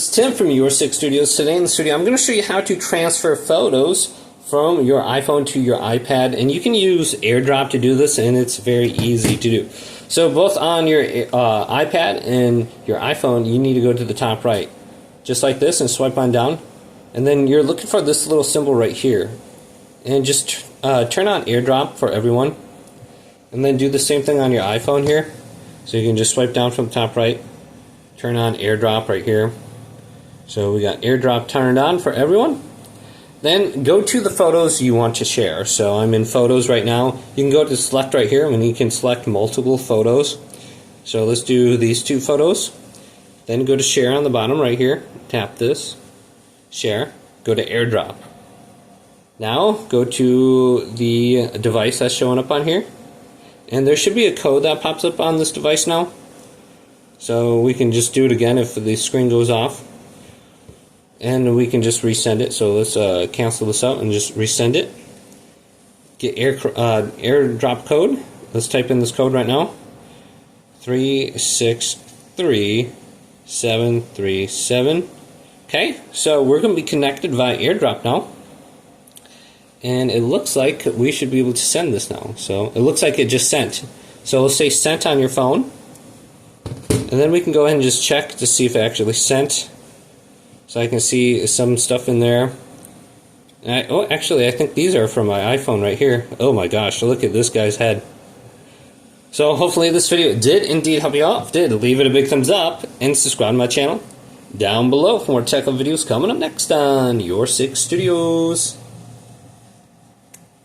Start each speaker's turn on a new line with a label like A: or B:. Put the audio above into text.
A: It's Tim from Your Six Studios. Today in the studio, I'm going to show you how to transfer photos from your iPhone to your iPad, and you can use AirDrop to do this, and it's very easy to do. So both on your iPad and your iPhone, you need to go to the top right, just like this, and swipe on down, and then you're looking for this little symbol right here, and just turn on AirDrop for everyone, and then do the same thing on your iPhone here. So you can just swipe down from the top right, turn on AirDrop right here. So we got AirDrop turned on for everyone. Then go to the photos you want to share. So I'm in photos right now. You can go to select right here and you can select multiple photos. So let's do these two photos. Then go to share on the bottom right here. Tap this. Share. Go to AirDrop. Now go to the device that's showing up on here. And there should be a code that pops up on this device now. So we can just do it again if the screen goes off. And we can just resend it. So let's cancel this out and just resend it. Get AirDrop code. Let's type in this code right now. 363737. Okay, so we're going to be connected via AirDrop now. And it looks like we should be able to send this now. So it looks like it just sent. So let's say sent on your phone. And then we can go ahead and just check to see if it actually sent. So I can see some stuff in there. Oh, actually, I think these are from my iPhone right here. Oh my gosh, look at this guy's head. So hopefully this video did indeed help you out. If it did, leave it a big thumbs up and subscribe to my channel down below for more tech videos coming up next on Your Six Studios.